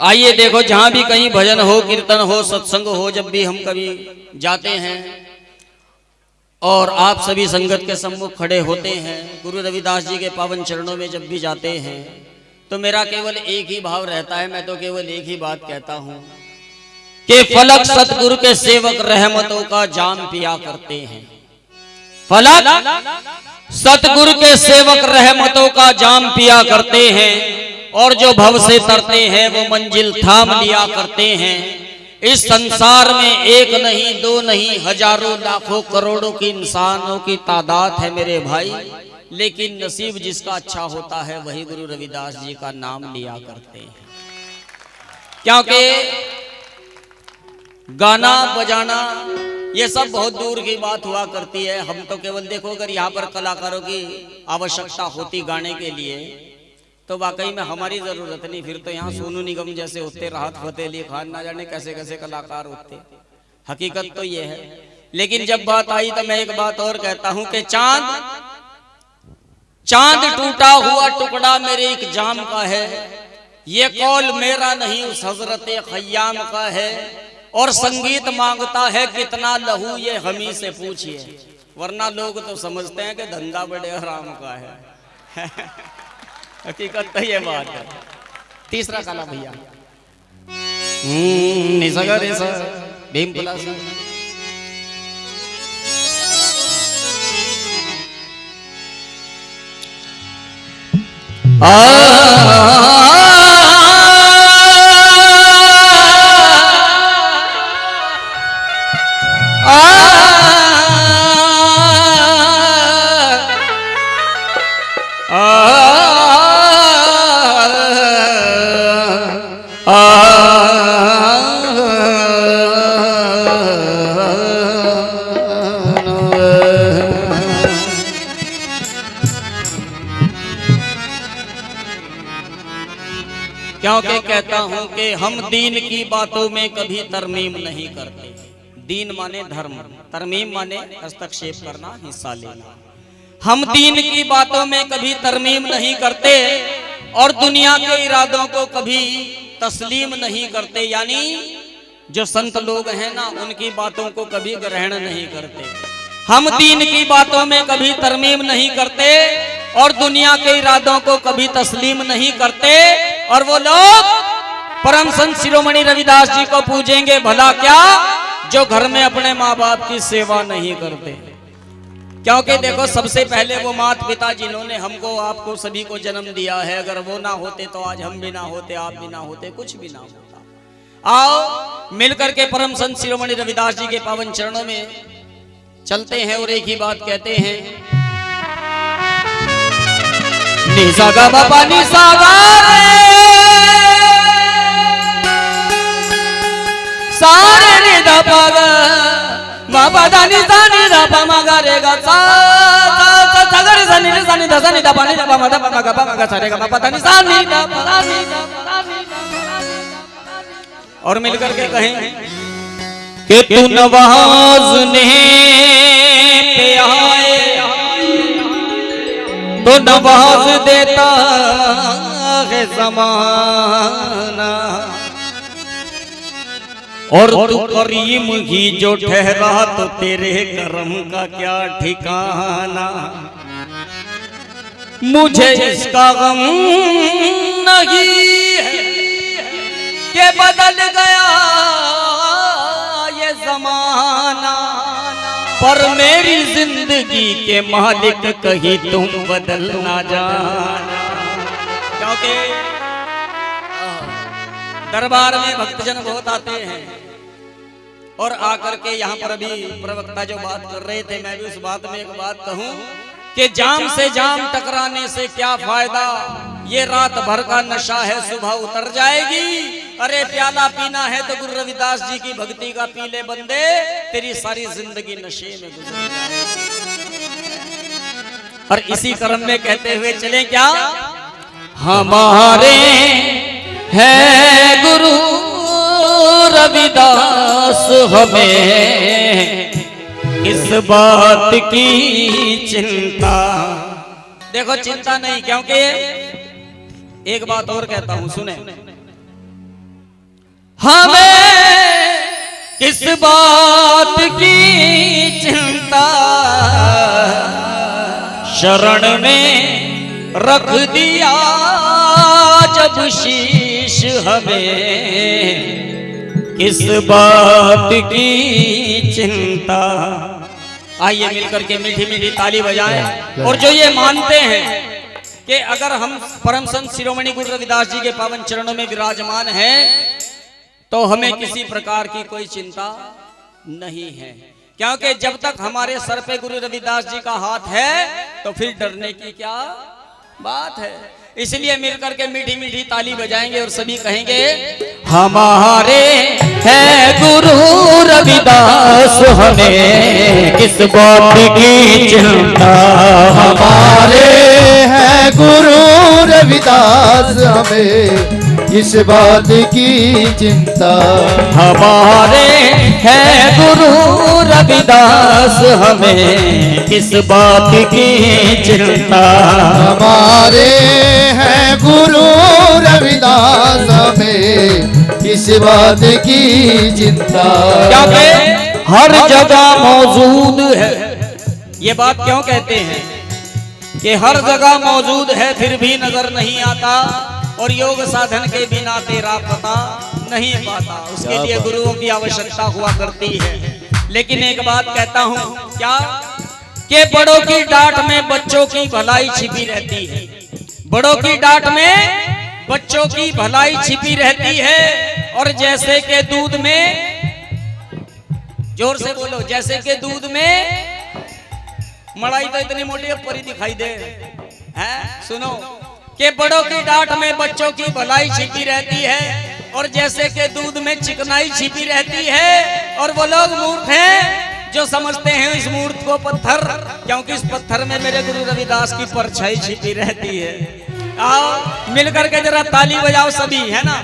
आइए देखो, जहां भी कहीं भजन हो, कीर्तन हो, सत्संग हो, जब भी हम कभी जाते हैं और आप सभी संगत के सम्मुख खड़े होते हैं, गुरु रविदास जी के पावन चरणों में जब भी जाते हैं, तो मेरा केवल एक ही भाव रहता है। मैं तो केवल एक ही बात कहता हूं कि फलक सतगुरु के सेवक रहमतों का जाम पिया करते हैं। फलक सतगुरु के सेवक रहमतों का जाम पिया करते हैं, और जो भव से तरते हैं वो मंजिल थाम लिया करते हैं। इस संसार में एक नहीं, दो नहीं, हजारों लाखों करोड़ों की इंसानों की तादाद है मेरे भाई, लेकिन नसीब जिसका अच्छा होता है वही गुरु रविदास जी का नाम लिया करते हैं। क्योंकि गाना बजाना ये सब बहुत दूर की बात हुआ करती है। हम तो केवल देखो, अगर यहाँ पर कलाकारों की आवश्यकता होती गाने के लिए तो वाकई में हमारी जरूरत नहीं, फिर तो यहाँ सोनू निगम जैसे होते, राहत फतेह अली खान, ना जाने कैसे कैसे कलाकार होते। हकीकत तो ये है। लेकिन जब बात आई तो मैं एक बात और कहता हूं कि चांद टूटा हुआ टुकड़ा मेरे एक जाम का है, ये कौल मेरा नहीं उस हजरत खयाम का है, और संगीत मांगता है कितना लहू ये हमी से पूछिए, वरना लोग तो समझते हैं कि धंधा बड़े हराम का है। हकीकत तो ये बात है। तीसरा काला भैया निसगा रेसा भीम पुलासा। क्योंकि कहता हूं कि हम दीन की बातों में कभी तरमीम नहीं करते। दीन माने धर्म, तरमीम माने हस्तक्षेप करना, हिस्सा लेना। हम दीन की बातों में कभी तरमीम नहीं करते और दुनिया के इरादों को कभी तस्लीम नहीं करते। यानी जो संत लोग हैं ना, उनकी बातों को कभी ग्रहण नहीं करते। हम दीन की बातों में कभी तरमीम नहीं करते और दुनिया के इरादों को कभी तस्लीम नहीं करते। और वो लोग परम संत शिरोमणि रविदास जी को पूजेंगे भला क्या, जो घर में अपने माँ बाप की सेवा नहीं करते। क्योंकि देखो, सबसे पहले वो माता पिता जिन्होंने हमको आपको सभी को जन्म दिया है, अगर वो ना होते तो आज हम भी ना होते, आप भी ना होते, कुछ भी ना होता। आओ मिलकर के परम संत शिरोमणि रविदास जी के पावन चरणों में चलते हैं और एक ही बात कहते हैं। निसागा बाबा निसागा सारे रे दा पागा बाबा दानी दानी दा पामा गा रे गा सा सा सगरे सनी रे सनी दा सनी दा पानी दा पामा दा पामा गा सारे गा बाबा दानी सानी दा पानी। और मिलकर के कहें कि तू नवाज़ने पे आए तो नवाज देता है ज़माना, और तू करीम ही जो ठहरा तो तेरे करम का क्या ठिकाना। मुझे इसका गम नहीं है कि बदल गया ये जमाना, पर मेरी जिंदगी के मालिक कहीं तुम बदल ना जाना। क्योंकि दरबार में भक्तजन बहुत आते हैं और आकर के यहाँ पर अभी प्रवक्ता जो बात कर रहे थे, मैं भी उस बात में एक बात कहूँ कि जाम से जाम टकराने से क्या फायदा, ये रात भर का नशा है, सुबह उतर जाएगी। अरे प्याला पीना है तो गुरु रविदास जी की भक्ति का पी ले बंदे, तेरी सारी जिंदगी नशे में गुजर जाएगी। और इसी क्रम में कहते हुए चले क्या, हमारे है गुरु रविदास, हमें इस बात की चिंता। देखो चिंता नहीं, क्योंकि एक बात और कहता हूं, सुने हमें किस बात की चिंता, शरण में रख दिया जब शीश हमें, किस बात की चिंता। आइए मिलकर के मीठी मीठी ताली बजाएं। और जो ये मानते हैं कि अगर हम परम संत शिरोमणि गुरु रविदास जी के पावन चरणों में विराजमान हैं तो हमें किसी प्रकार की कोई चिंता नहीं है, क्योंकि जब तक हमारे सर पे गुरु रविदास जी का हाथ है तो फिर डरने की क्या बात है। इसलिए मिलकर के मीठी मीठी ताली बजाएंगे और सभी कहेंगे, हमारे है गुरु रविदास हमें किस बात की चिंता, हमारे है गुरु रविदास हमें किस बात की चिंता, हमारे है गुरु रविदास हमें किस बात की चिंता, हमारे है गुरु रविदास हमें किस बात की चिंता। क्योंकि हर जगह मौजूद है। ये बात क्यों कहते हैं कि हर जगह मौजूद है फिर भी नजर नहीं आता, और योग साधन के बिना तेरा पता नहीं पाता। उसके लिए गुरुओं की आवश्यकता हुआ करती है। लेकिन एक बात कहता हूं, क्या कि बड़ों की डांट में बच्चों की भलाई छिपी रहती है। बड़ों की डांट में बच्चों की भलाई छिपी रहती है। और जैसे के दूध में, जोर से बोलो, जैसे के दूध में मलाई तो इतनी मोटी परी दिखाई दे है। सुनो कि बड़ों की डांट में बच्चों की भलाई छिपी रहती है, और जैसे के दूध में चिकनाई छिपी रहती है। और वो लोग मूर्ख हैं जो समझते हैं इस मूर्ख को पत्थर, क्योंकि इस पत्थर में मेरे गुरु रविदास की परछाई छिपी रहती है। आओ मिलकर के जरा ताली बजाओ सभी, है ना,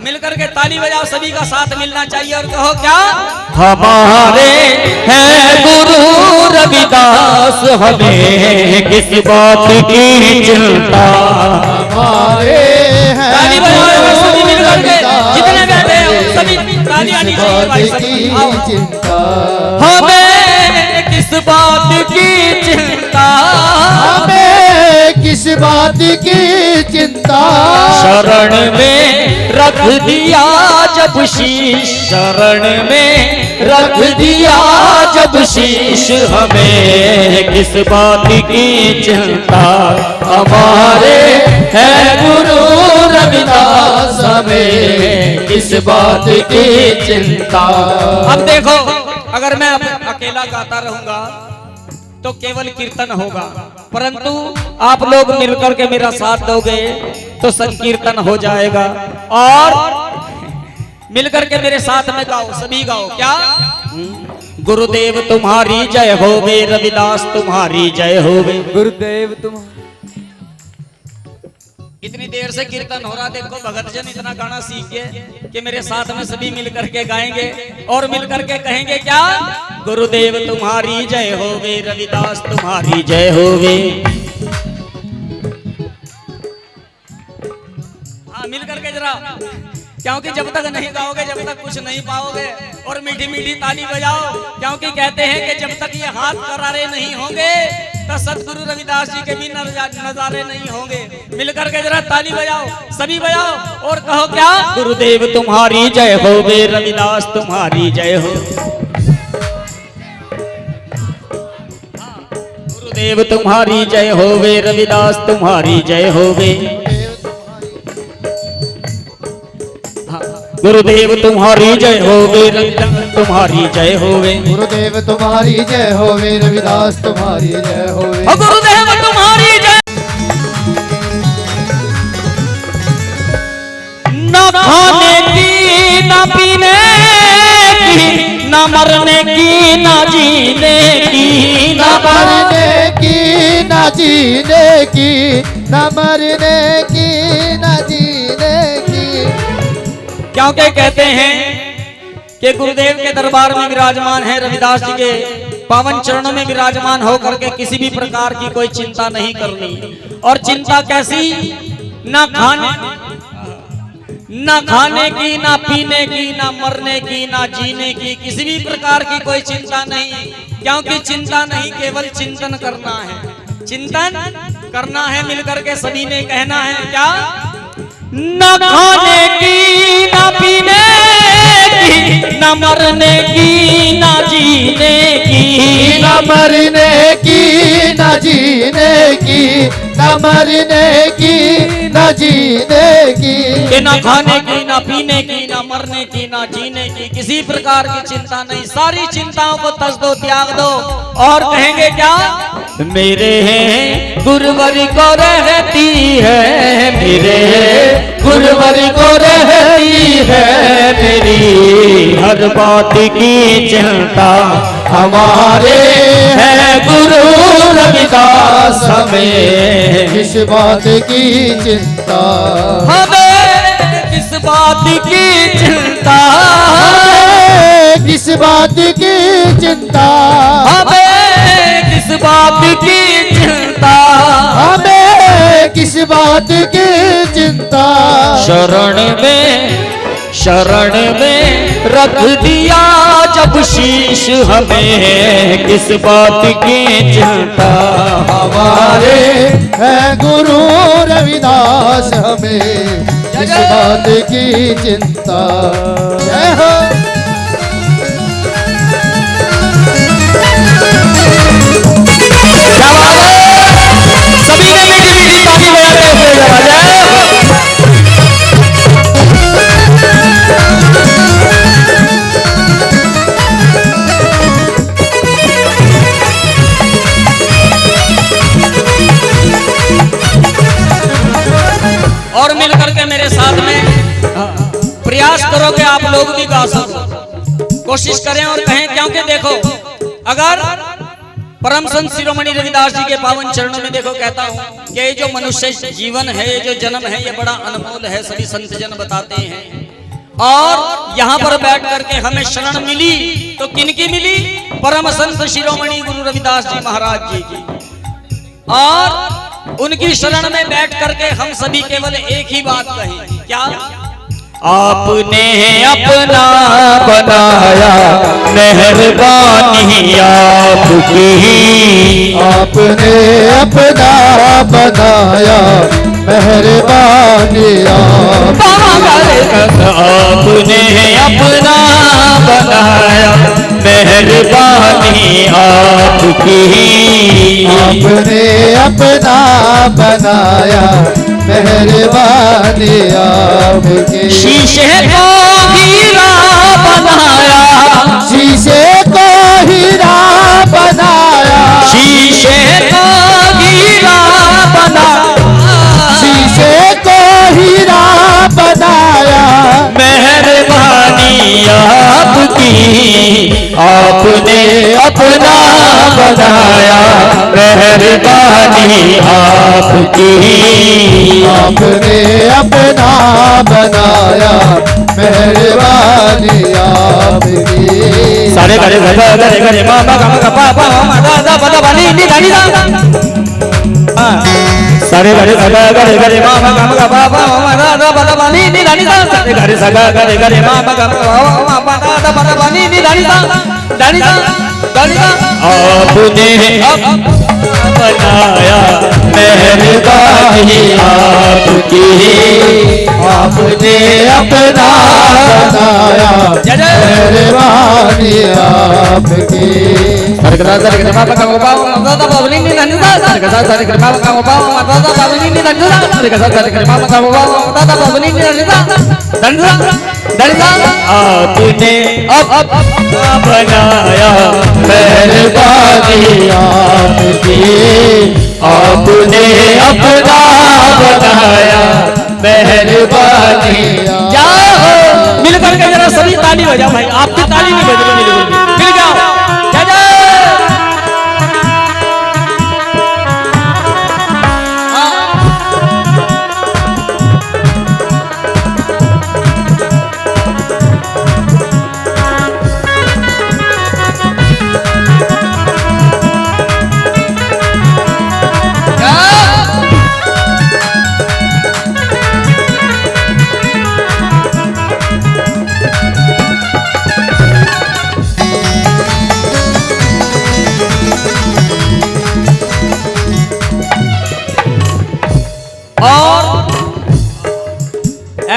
मिलकर के ताली बजाओ, सभी का साथ मिलना चाहिए और कहो क्या, हमारे हैं गुरु रविदास हमें किस बात की चिंता, हमारे हैं ताली बजाओ सभी मिलकर के, जितने बैठे हैं सभी ताली आनी चाहिए भाई सब। चिंता, हमें किस बात की चिंता, हमें किस बात की चिंता, शरण में रख दिया जब शीश, शरण में रख दिया जब शीश हमें किस बात की चिंता, हमारे है गुरु रविदास हमें किस बात की चिंता। अब देखो, अगर मैं अकेला गाता रहूंगा तो केवल कीर्तन होगा, परंतु आप लोग मिलकर के मेरा साथ दोगे तो संकीर्तन हो जाएगा। और मिलकर के मेरे साथ में गाओ, सभी गाओ, क्या, गुरुदेव तुम्हारी जय होवे, रविदास तुम्हारी जय होवे, गुरुदेव तुम। इतनी देर से कीर्तन हो रहा, देखो भगत जन इतना गाना सीख गए कि मेरे साथ में सभी मिलकर के गाएंगे और मिलकर के कहेंगे क्या, गुरुदेव तुम्हारी जय होवे, रविदास तुम्हारी जय होवे। हाँ मिलकर के जरा, क्योंकि जब तक नहीं गाओगे जब तक कुछ नहीं पाओगे। और मीठी मीठी ताली बजाओ, क्योंकि कहते हैं कि जब तक ये हाथ करारे नहीं होंगे तो सतगुरु रविदास जी के भी नजारे नहीं होंगे। मिलकर के जरा ताली बजाओ, सभी बजाओ और कहो क्या, गुरुदेव तुम्हारी जय होवे, रविदास तुम्हारी जय हो, गुरुदेव तुम्हारी जय होवे, रविदास तुम्हारी जय होवे, गुरुदेव तुम्हारी जय होवे, रविदास तुम्हारी जय होवे, गुरुदेव तुम्हारी जय होवे, रविदास तुम्हारी जय होवे, गुरुदेव तुम्हारी जय। न खाने की न पीने की, न मरने की न जीने की, न मरने की न जीने की, न मरने की न जीने की। क्योंकि कहते हैं कि गुरुदेव के दरबार में विराजमान है, रविदास जी के पावन चरणों में विराजमान होकर के किसी भी प्रकार की कोई चिंता नहीं करनी। और चिंता कैसी, न खाने ना खाने की, ना पीने की, ना मरने की, ना जीने की, किसी भी प्रकार की कोई चिंता नहीं, क्योंकि चिंता नहीं केवल चिंतन करना है। चिंतन करना है मिलकर के सभी ने कहना है क्या? न खाने की, ना पीने की, न मरने की, ना जीने की, न मरने की न जीने की, न मरने की न जीने की, कि ना खाने की, ना पीने की, ना मरने की, ना जीने की, किसी प्रकार की चिंता नहीं। सारी चिंताओं को तज दो, त्याग दो, और कहेंगे क्या? मेरे गुरुवर को रहती है, मेरे गुरुवर को रहती है, मेरी हर बात की चिंता हमारे है गुरु रविदास। हमें किस बात की चिंता, हमें किस बात की चिंता, किस बात की चिंता, हमें किस बात की चिंता, हमें किस बात की चिंता। शरण में रख दिया जब शीश, हमें किस बात की चिंता हमारे है गुरु रविदास। हमें किस बात की चिंता। जय हो। सभी ने मीठी मीठी ताली बजाते हुए जय हो। और मिलकर के मेरे साथ में प्रयास करो कि आप लोग भी गा सको, कोशिश करें और कहें, क्योंकि देखो अगर परम संत शिरोमणि रविदास जी के पावन चरणों में देखो कहता हूं कि ये जो मनुष्य जीवन है, ये जो जन्म है, ये बड़ा अनमोल है, सभी संत जन बताते हैं। और यहाँ पर बैठ करके हमें शरण मिली तो किनकी मिली? परम संत शिरोमणि गुरु रविदास जी महाराज जी की। और उनकी शरण में बैठ करके हम सभी केवल एक ही बात कहें, क्या? आपने अपना बनाया, मेहरबानी आपकी, आपने अपना बनाया, मेहरबानी आपने अपना बनाया, मेहरबानी आपकी, आपने अपना बनाया, मेहरबानी आपकी। शीशे को हीरा बनाया, शीशे को हीरा बनाया, शीशे को हीरा बनाया, शीशे को हीरा बनाया, मेहरबानी आपकी, आपने अपना बनाया, मेहरबानी आपकी, आपने अपना बनाया, मेहरबानी आपकी। सारे गरे गरे गरे गरे मामा गम गपा पा मा दा दा पा दा नी नी दा नी दा। सारे गरे गरे गरे गरे मामा गम गपा पा मा दा दा पा दा नी नी दा नी दा। सारे गरे सगा गरे गरे मामा गम गपा पा दा दा पा दा नी नी दा नी दा दा नी दा दा नी दा। आपने बनाया, मेहरबानी आपकी, आपने अपना बनाया, मेहरबानी आपकी। सरगरा सरगरा मामा गम गपा मा दा दा नी नी दा नी दा। सरगरा सरगरा मामा गम गपा मा दा दा नी नी दा नी दा। सरगरा सरगरा मामा गम गपा मा दा दा नी नी दा नी दा दा नी दा दा नी दा। आपने अब बनाया, मेहरबानी आपकी, आपने अपना बनाया, मेहरबानी। जाओ मिल करके जरा सभी ताली बजाओ भाई, आपकी ताली नहीं बज रही बिल्कुल भी। मिल जाओ जय जय।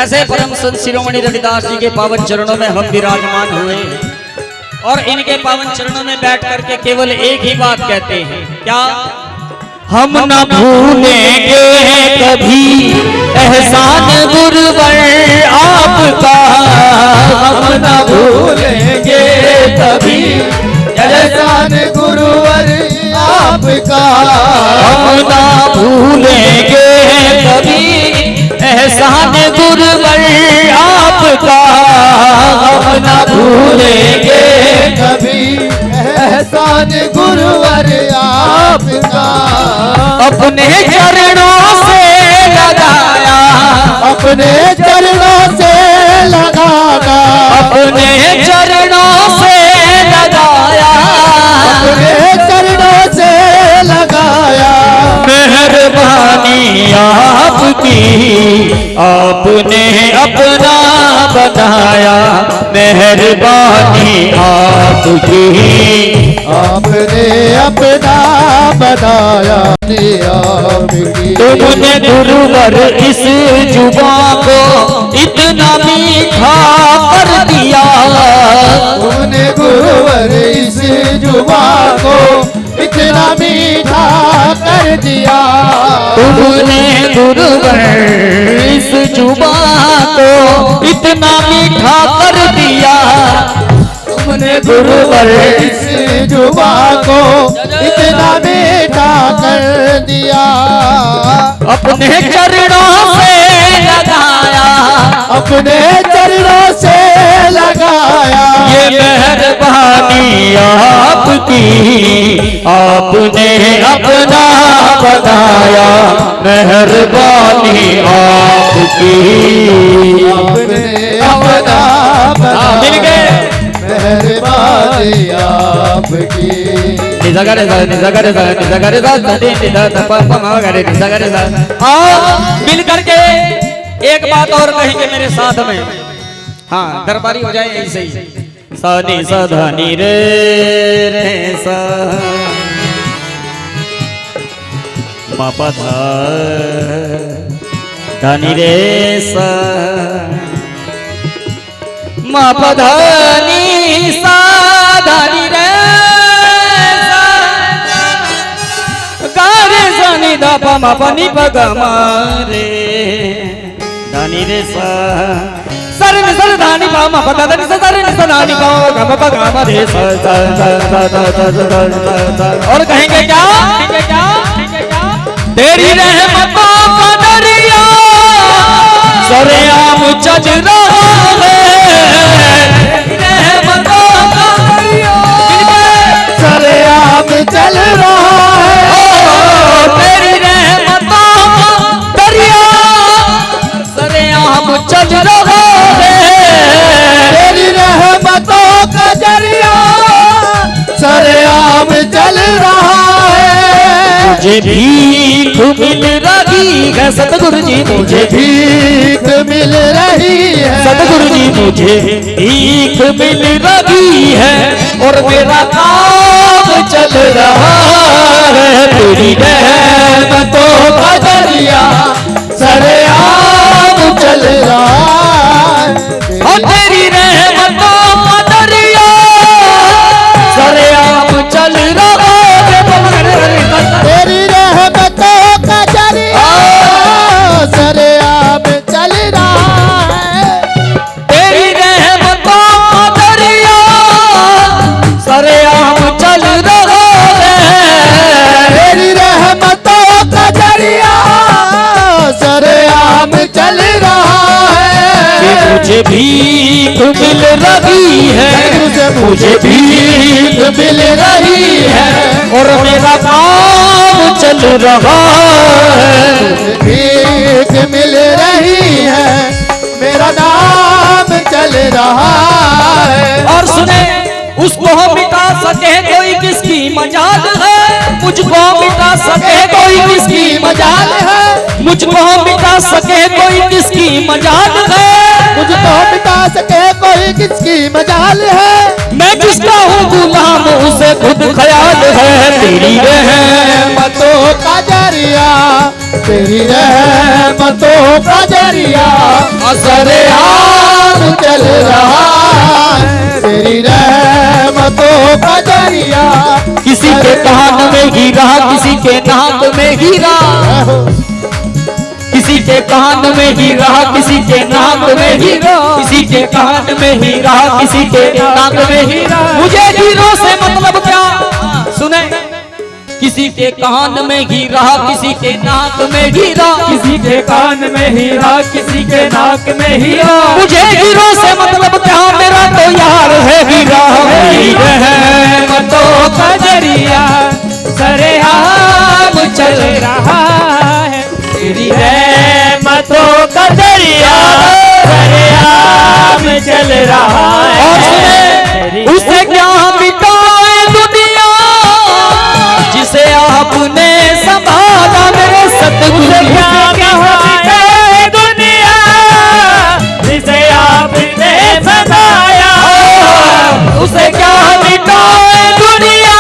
ऐसे परम संत शिरोमणि रविदास जी के पावन चरणों में हम विराजमान हुए और इनके पावन चरणों में बैठ करके केवल एक ही बात कहते हैं, क्या? हम न भूलेंगे कभी एहसान गुरुवर आपका, हम न भूलेंगे कभी एहसान गुरुवर आपका, हम न भूलेंगे कभी एहसान गुरुवर आपका, हम न भूलेंगे कभी एहसान गुरुवर आपका। अपने चरणों से लगाया, अपने चरणों से लगाना, अपने चरणों से लगाया, अपने चरणों से लगाया। मेहरबानी आपकी आपने अपना बनाया, मेहरबानी आपकी आपने अपना बनाया आपकी। तुमने गुरुवर इस जुबां को इतना मीठा कर दिया, तुमने गुरुवर इस जुबां को इतना मीठा कर दिया। तुमने गुरुवर इस जुबां को इतना मीठा कर दिया, तुमने गुरुवर इस जुबां को इतना मीठा कर दिया। अपने चरणों से लगाया, अपने चरणों से लगाया। ये मेहरबानी आपकी आपने अपना बनाया, मेहरबानी आपकी आपने अपना मिल गए। मेहरबानी आपकी। मिल करके एक बात और कहेंगे मेरे साथ में, हाँ दरबारी हो जाए ऐसे ही। सानी साधानी रे रे सा पापा धा धानी रे सा मापा धानी सा धानी रे सा गारे सानी दा पा मा पा नी पा गा मा रे धानी रे सा सर नि सर धानी पा मा पा दा नि सा सर नि सा धानी पा गा मा पा गा मा रे सा सा सा सा सा। और कहेंगे क्या? तेरी रहमतों का दरिया सरेआम चल रहा है, रहमतों का दरिया सरेआम चल रहा है। तेरी रहमतों का दरिया सरेआम चल रहा है, तेरी रहमतों का दरिया सरेआम चल रहा है। मुझे भीख मिल रही है सतगुरु जी, मुझे भीख मिल रही है सतगुरु जी, मुझे भीख मिल रही है और मेरा काम चल रहा है। तेरी रहमतों का दरिया सरेआम चल रहा है। और तेरी रहमतों का दरिया सरेआम चल रहा है। तेरी रहमतों का दरिया सरेआम चल रहा है। तेरी रहमतों का दरिया सरेआम चल रहा है। तेरी रहमतों का दरिया सरेआम चल रहा है। मुझे भीख मिल रही है, मुझे भीख मिल रही है और मेरा काम चल रहा है। भीख मिल रही है, मेरा नाम चल रहा है। और सुने, उसको मिटा सके कोई किसकी मजाल है, मुझको मिटा सके कोई किसकी मजाल है, मुझको मिटा सके कोई किसकी मजाल है, मुझको मिटा सके कोई किसकी मजाल है। मैं किसका हूँ गुलाम उसे खुद ख्याल है। तेरी रहमतों रहमतों का दरिया तेरी रहमतों का जरिया सरेआम चल रहा है, तेरी रहमतों का जरिया। किसी के कान में हीरा, किसी के नाक में हीरा, किसी के कान में हीरा, किसी के नाक में हीरा, किसी के कान में हीरा, किसी के नाक में हीरा। मुझे हीरो से मतलब क्या, सुने, किसी के कान में हीरा, किसी के नाक में हीरा, किसी के कान में हीरा, किसी के नाक में हीरा। मुझे हीरो से मतलब क्या, मेरा तो यार है हीरा। तेरी रहमतों का जरिया सरेआम चल रहा है, तेरी रहमतों का जरिया सरेआम चल रहा है। उसे क्या मिटाए दुनिया जिसे आपने संभाला, मेरे सतगुरु। क्या मिटाए दुनिया जिसे आपने बनाया, उसे क्या मिटाए दुनिया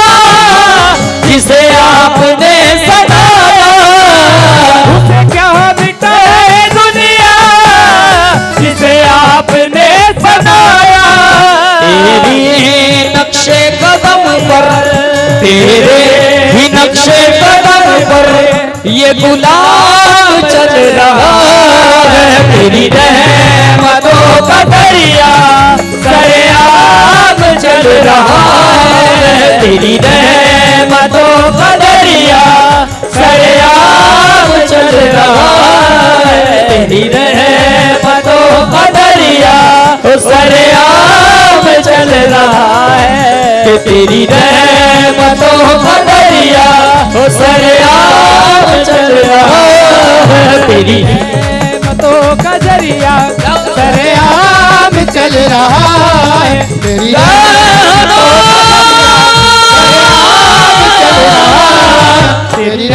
जिसे आपने सजाया। उसे क्या मिटाए दुनिया जिसे आपने बनाया। तेरे नक्शे कदम पर, तेरे ही नक्शे कदम पर ये गुलाम चल रहा है। तेरी रहमतों का दरिया सरेआम चल रहा है, तेरी रहमतों का दरिया सरेआम चल रहा है, तेरी रहमतों का दरिया सरेआम चल रहा है, तेरी रहमतों का दरिया सरेआम चल रहा है, तेरी रहमतों का दरिया सरेआम चल रहा है, तेरी रहमतों तेरी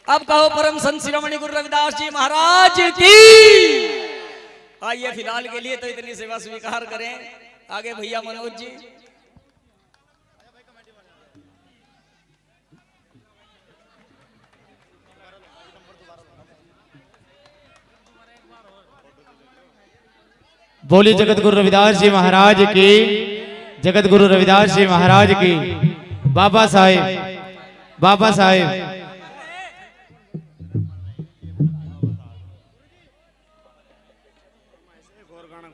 अब कहो परम संत शिरोमणि गुरु रविदास जी महाराज की। आइए फिलहाल के लिए तो इतनी सेवा स्वीकार करें। आगे भैया मनोज जी। बोली जगत गुरु रविदास जी महाराज की, जगत गुरु रविदास जी महाराज की। बाबा साहेब